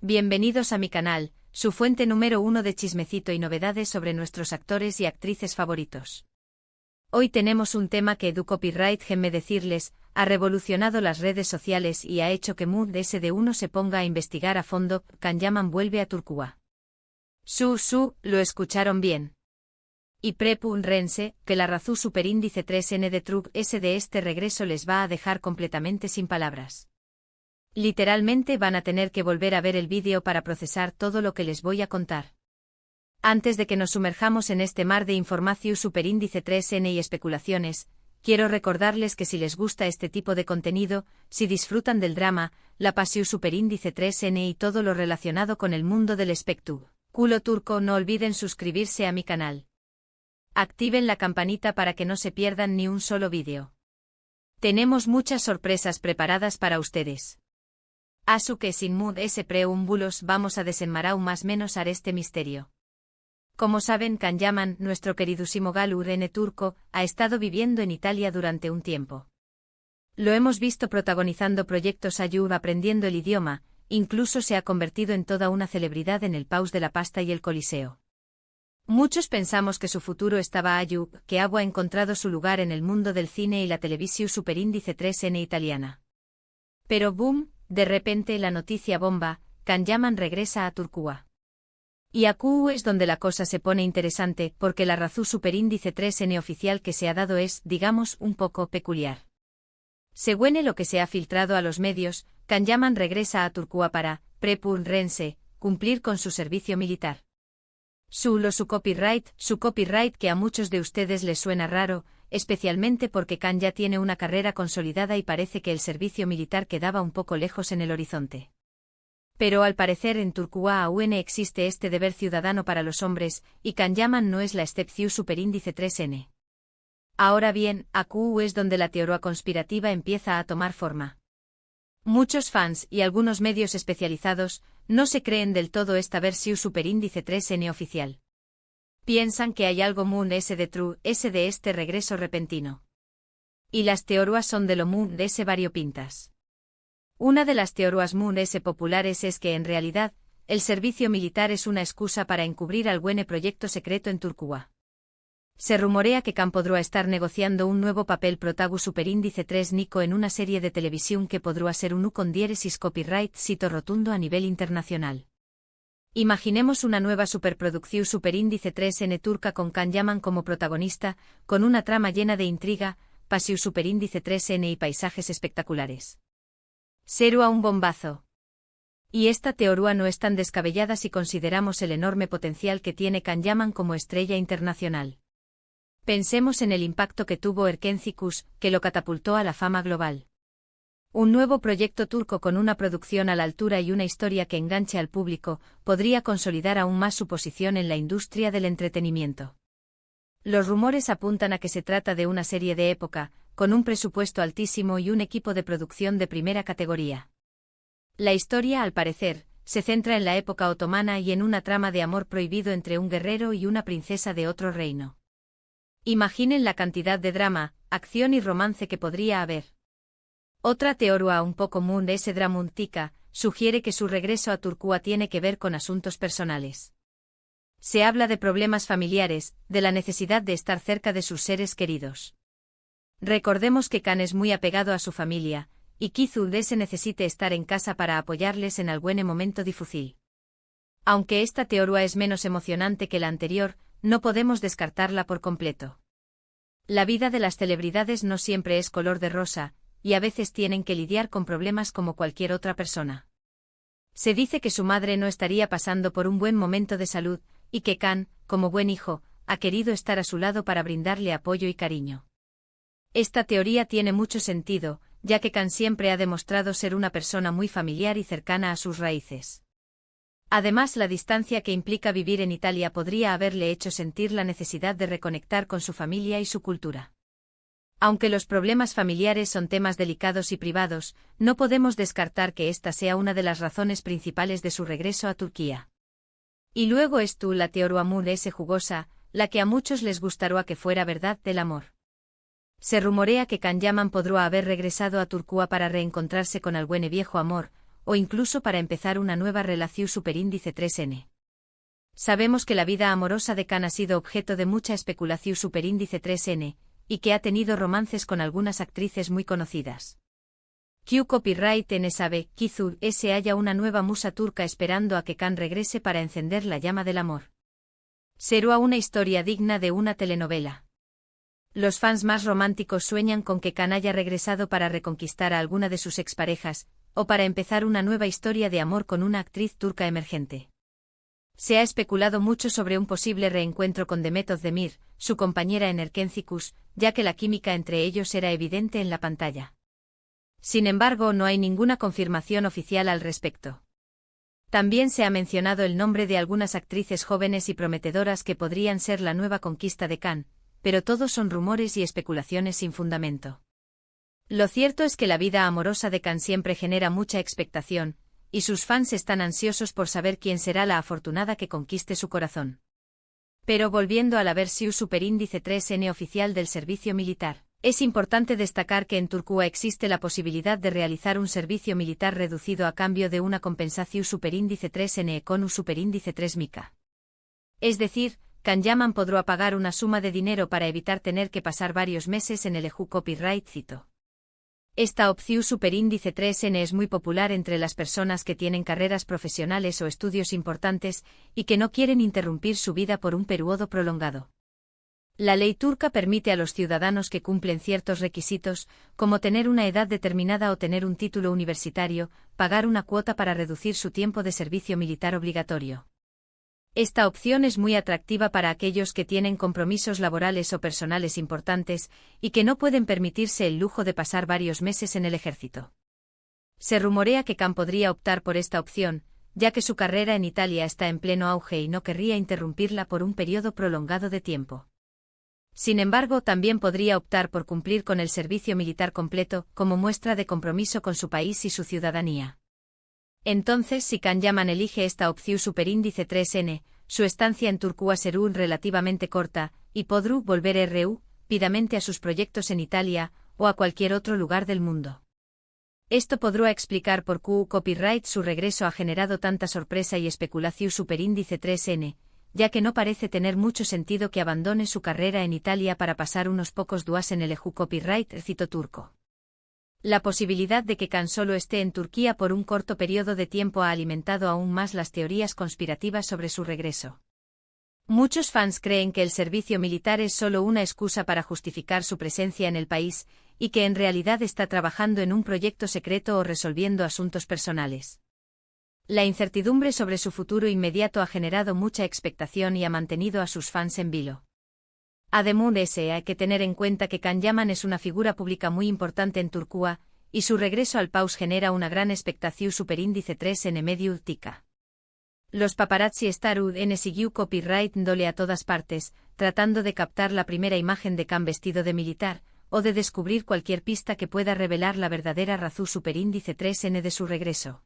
Bienvenidos a mi canal, su fuente número 1 de chismecito y novedades sobre nuestros actores y actrices favoritos. Hoy tenemos un tema que copyright déjenme decirles, ha revolucionado las redes sociales y ha hecho que Mood SD1 se ponga a investigar a fondo. Can Yaman vuelve a Turquía. Lo escucharon bien. Y prepárense, que la razón superíndice 3N de Truk S de este regreso les va a dejar completamente sin palabras. Literalmente van a tener que volver a ver el vídeo para procesar todo lo que les voy a contar. Antes de que nos sumerjamos en este mar de información superíndice 3N y especulaciones, quiero recordarles que si les gusta este tipo de contenido, si disfrutan del drama, la pasión superíndice 3N y todo lo relacionado con el mundo del espectáculo turco, no olviden suscribirse a mi canal. Activen la campanita para que no se pierdan ni un solo vídeo. Tenemos muchas sorpresas preparadas para ustedes. Así que sin Mood S preámbulos vamos a desenmarañar aún más menos este misterio. Como saben, Can Yaman, nuestro queridísimo Galur N turco, ha estado viviendo en Italia durante un tiempo. Lo hemos visto protagonizando proyectos allí, aprendiendo el idioma, incluso se ha convertido en toda una celebridad en el Paus de la Pasta y el Coliseo. Muchos pensamos que su futuro estaba allí, que ha encontrado su lugar en el mundo del cine y la televisión superíndice 3N italiana. Pero boom, de repente la noticia bomba, Can Yaman regresa a Turquía. Y aquí es donde la cosa se pone interesante, porque la razón superíndice 3N oficial que se ha dado es, digamos, un poco peculiar. Según lo que se ha filtrado a los medios, Can Yaman regresa a Turquía para, prepárense, cumplir con su servicio militar. Su copyright que a muchos de ustedes les suena raro, especialmente porque Can ya tiene una carrera consolidada y parece que el servicio militar quedaba un poco lejos en el horizonte. Pero al parecer en Turquía aún existe este deber ciudadano para los hombres, y Can Yaman no es la excepción superíndice 3N. Ahora bien, aquí es donde la teoría conspirativa empieza a tomar forma. Muchos fans y algunos medios especializados no se creen del todo esta versión superíndice 3N oficial. Piensan que hay algo Mood S de True S de este regreso repentino. Y las teorías son de lo Mood S variopintas. Una de las teorías Mood S populares es que en realidad, el servicio militar es una excusa para encubrir algún proyecto secreto en Turquía. Se rumorea que Can podrá estar negociando un nuevo papel protagonista superíndice 3 Nico en una serie de televisión que podrá ser un con diéresis copyright sito rotundo a nivel internacional. Imaginemos una nueva superproducción superíndice 3N turca con Can Yaman como protagonista, con una trama llena de intriga, pasión superíndice 3N y paisajes espectaculares. Será un bombazo. Y esta teoría no es tan descabellada si consideramos el enorme potencial que tiene Can Yaman como estrella internacional. Pensemos en el impacto que tuvo Erkencikus, que lo catapultó a la fama global. Un nuevo proyecto turco con una producción a la altura y una historia que enganche al público, podría consolidar aún más su posición en la industria del entretenimiento. Los rumores apuntan a que se trata de una serie de época, con un presupuesto altísimo y un equipo de producción de primera categoría. La historia, al parecer, se centra en la época otomana y en una trama de amor prohibido entre un guerrero y una princesa de otro reino. Imaginen la cantidad de drama, acción y romance que podría haber. Otra teoría un poco Mood S dramática sugiere que su regreso a Turquía tiene que ver con asuntos personales. Se habla de problemas familiares, de la necesidad de estar cerca de sus seres queridos. Recordemos que Can es muy apegado a su familia, y quizá se necesite estar en casa para apoyarles en algún momento difícil. Aunque esta teoría es menos emocionante que la anterior, no podemos descartarla por completo. La vida de las celebridades no siempre es color de rosa, y a veces tienen que lidiar con problemas como cualquier otra persona. Se dice que su madre no estaría pasando por un buen momento de salud, y que Can, como buen hijo, ha querido estar a su lado para brindarle apoyo y cariño. Esta teoría tiene mucho sentido, ya que Can siempre ha demostrado ser una persona muy familiar y cercana a sus raíces. Además, la distancia que implica vivir en Italia podría haberle hecho sentir la necesidad de reconectar con su familia y su cultura. Aunque los problemas familiares son temas delicados y privados, no podemos descartar que esta sea una de las razones principales de su regreso a Turquía. Y luego es la teoría Mood S jugosa, la que a muchos les gustaría que fuera verdad del amor. Se rumorea que Can Yaman podrá haber regresado a Turquía para reencontrarse con algún viejo amor, o incluso para empezar una nueva relación superíndice 3N. Sabemos que la vida amorosa de Can ha sido objeto de mucha especulación superíndice 3N, y que ha tenido romances con algunas actrices muy conocidas. Q Copyright N sabe, Kizur se halla una nueva musa turca esperando a que Can regrese para encender la llama del amor. Será una historia digna de una telenovela. Los fans más románticos sueñan con que Can haya regresado para reconquistar a alguna de sus exparejas, o para empezar una nueva historia de amor con una actriz turca emergente. Se ha especulado mucho sobre un posible reencuentro con Demet Özdemir, su compañera en Erkencikus, ya que la química entre ellos era evidente en la pantalla. Sin embargo, no hay ninguna confirmación oficial al respecto. También se ha mencionado el nombre de algunas actrices jóvenes y prometedoras que podrían ser la nueva conquista de Can, pero todos son rumores y especulaciones sin fundamento. Lo cierto es que la vida amorosa de Can siempre genera mucha expectación, y sus fans están ansiosos por saber quién será la afortunada que conquiste su corazón. Pero volviendo a la versión superíndice 3N oficial del servicio militar, es importante destacar que en Turquía existe la posibilidad de realizar un servicio militar reducido a cambio de una compensación superíndice 3N con un superíndice 3 MICA. Es decir, Can Yaman podrá pagar una suma de dinero para evitar tener que pasar varios meses en el EU Copyright Cito. Esta opción superíndice 3N es muy popular entre las personas que tienen carreras profesionales o estudios importantes y que no quieren interrumpir su vida por un periodo prolongado. La ley turca permite a los ciudadanos que cumplen ciertos requisitos, como tener una edad determinada o tener un título universitario, pagar una cuota para reducir su tiempo de servicio militar obligatorio. Esta opción es muy atractiva para aquellos que tienen compromisos laborales o personales importantes y que no pueden permitirse el lujo de pasar varios meses en el ejército. Se rumorea que Can podría optar por esta opción, ya que su carrera en Italia está en pleno auge y no querría interrumpirla por un periodo prolongado de tiempo. Sin embargo, también podría optar por cumplir con el servicio militar completo, como muestra de compromiso con su país y su ciudadanía. Entonces, si Can Yaman elige esta opción superíndice 3N, su estancia en Turquía será relativamente corta, y podrá volver rápidamente a sus proyectos en Italia, o a cualquier otro lugar del mundo. Esto podrá explicar por qué Copyright su regreso ha generado tanta sorpresa y especulación superíndice 3N, ya que no parece tener mucho sentido que abandone su carrera en Italia para pasar unos pocos días en el EU Copyright Cito turco. La posibilidad de que Can solo esté en Turquía por un corto periodo de tiempo ha alimentado aún más las teorías conspirativas sobre su regreso. Muchos fans creen que el servicio militar es solo una excusa para justificar su presencia en el país, y que en realidad está trabajando en un proyecto secreto o resolviendo asuntos personales. La incertidumbre sobre su futuro inmediato ha generado mucha expectación y ha mantenido a sus fans en vilo. Además, hay que tener en cuenta que Can Yaman es una figura pública muy importante en Turquía, y su regreso al país genera una gran expectación superíndice 3N medio tica. Los paparazzi están en siguió copyright dole a todas partes, tratando de captar la primera imagen de Can vestido de militar, o de descubrir cualquier pista que pueda revelar la verdadera razón superíndice 3N de su regreso.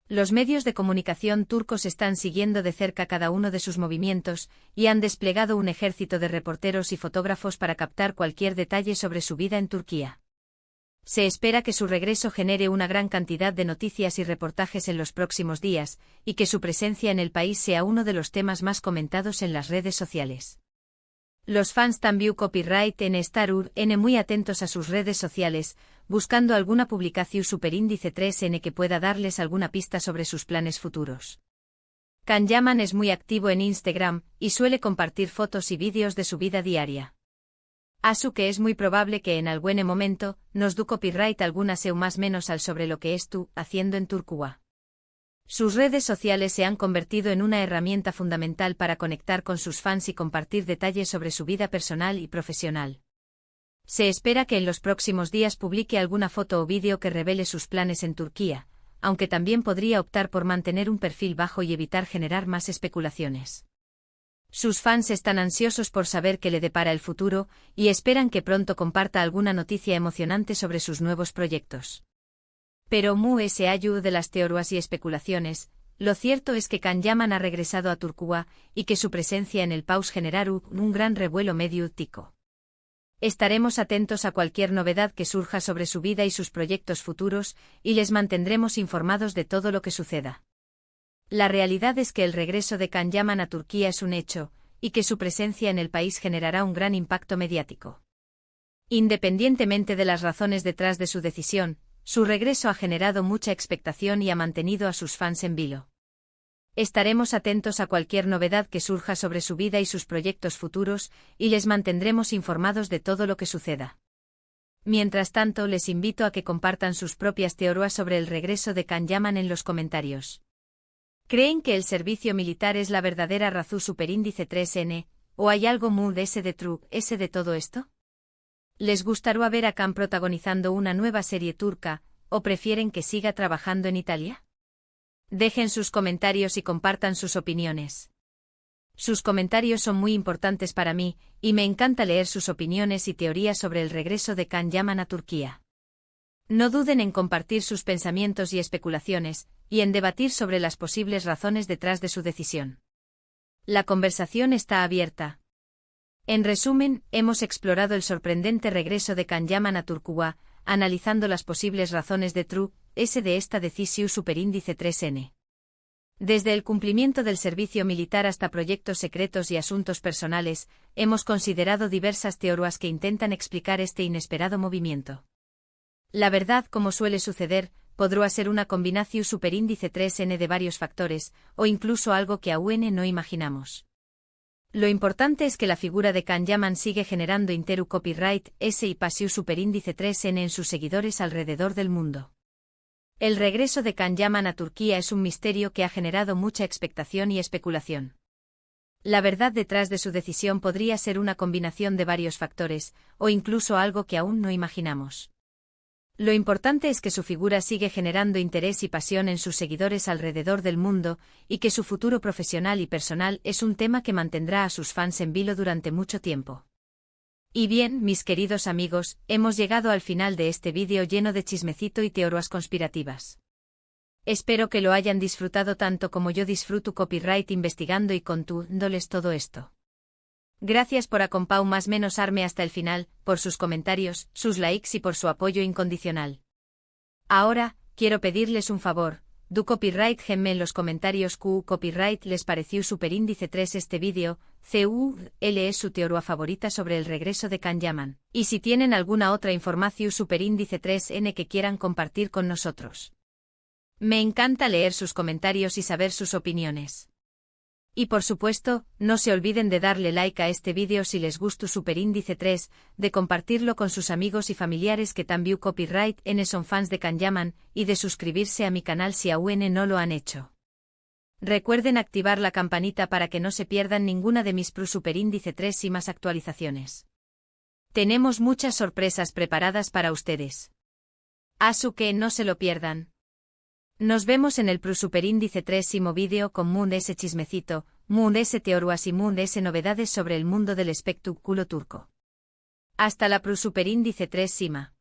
Los medios de comunicación turcos están siguiendo de cerca cada uno de sus movimientos, y han desplegado un ejército de reporteros y fotógrafos para captar cualquier detalle sobre su vida en Turquía. Se espera que su regreso genere una gran cantidad de noticias y reportajes en los próximos días, y que su presencia en el país sea uno de los temas más comentados en las redes sociales. Los fans también Copyright en estar muy atentos a sus redes sociales, buscando alguna publicación superíndice 3N que pueda darles alguna pista sobre sus planes futuros. Can Yaman es muy activo en Instagram, y suele compartir fotos y vídeos de su vida diaria. Asu que es muy probable que en algún momento, nos du copyright alguna seu más menos al sobre lo que tú haciendo en Turquía. Sus redes sociales se han convertido en una herramienta fundamental para conectar con sus fans y compartir detalles sobre su vida personal y profesional. Se espera que en los próximos días publique alguna foto o vídeo que revele sus planes en Turquía, aunque también podría optar por mantener un perfil bajo y evitar generar más especulaciones. Sus fans están ansiosos por saber qué le depara el futuro, y esperan que pronto comparta alguna noticia emocionante sobre sus nuevos proyectos. Pero se ayuda de las teorías y especulaciones, lo cierto es que Can Yaman ha regresado a Turquía, y que su presencia en el país generará un gran revuelo mediático. Estaremos atentos a cualquier novedad que surja sobre su vida y sus proyectos futuros, y les mantendremos informados de todo lo que suceda. La realidad es que el regreso de Can Yaman a Turquía es un hecho, y que su presencia en el país generará un gran impacto mediático. Independientemente de las razones detrás de su decisión, su regreso ha generado mucha expectación y ha mantenido a sus fans en vilo. Estaremos atentos a cualquier novedad que surja sobre su vida y sus proyectos futuros, y les mantendremos informados de todo lo que suceda. Mientras tanto, les invito a que compartan sus propias teorías sobre el regreso de Can Yaman en los comentarios. ¿Creen que el servicio militar es la verdadera razón superíndice 3N, o hay algo muy de true ese de todo esto? ¿Les gustaría ver a Can protagonizando una nueva serie turca, o prefieren que siga trabajando en Italia? Dejen sus comentarios y compartan sus opiniones. Sus comentarios son muy importantes para mí, y me encanta leer sus opiniones y teorías sobre el regreso de Can Yaman a Turquía. No duden en compartir sus pensamientos y especulaciones, y en debatir sobre las posibles razones detrás de su decisión. La conversación está abierta. En resumen, hemos explorado el sorprendente regreso de Can Yaman a Turquía, analizando las posibles razones de de esta decisión superíndice 3N. Desde el cumplimiento del servicio militar hasta proyectos secretos y asuntos personales, hemos considerado diversas teorías que intentan explicar este inesperado movimiento. La verdad, como suele suceder, podrá ser una combinación superíndice 3N de varios factores, o incluso algo que aún no imaginamos. Lo importante es que la figura de Can Yaman sigue generando copyright S y pasión superíndice 3N en sus seguidores alrededor del mundo. El regreso de Can Yaman a Turquía es un misterio que ha generado mucha expectación y especulación. La verdad detrás de su decisión podría ser una combinación de varios factores, o incluso algo que aún no imaginamos. Lo importante es que su figura sigue generando interés y pasión en sus seguidores alrededor del mundo, y que su futuro profesional y personal es un tema que mantendrá a sus fans en vilo durante mucho tiempo. Y bien, mis queridos amigos, hemos llegado al final de este vídeo lleno de chismecito y teorías conspirativas. Espero que lo hayan disfrutado tanto como yo disfruto copyright investigando y contándoles todo esto. Gracias por acompañar más menos arme hasta el final, por sus comentarios, sus likes y por su apoyo incondicional. Ahora, quiero pedirles un favor, copyright genme en los comentarios copyright les pareció superíndice 3 este vídeo, es su teoría favorita sobre el regreso de Can Yaman, y si tienen alguna otra información superíndice 3N que quieran compartir con nosotros. Me encanta leer sus comentarios y saber sus opiniones. Y por supuesto, no se olviden de darle like a este vídeo si les gustó superíndice 3, de compartirlo con sus amigos y familiares que también copyright N son fans de Can Yaman, y de suscribirse a mi canal si aún no lo han hecho. Recuerden activar la campanita para que no se pierdan ninguna de mis superíndice 3 y más actualizaciones. Tenemos muchas sorpresas preparadas para ustedes. Así que no se lo pierdan. Nos vemos en el superíndice 3 vídeo con Moon S chismecito, Moon S teorías y Moon S novedades sobre el mundo del espectáculo turco. Hasta la superíndice 3.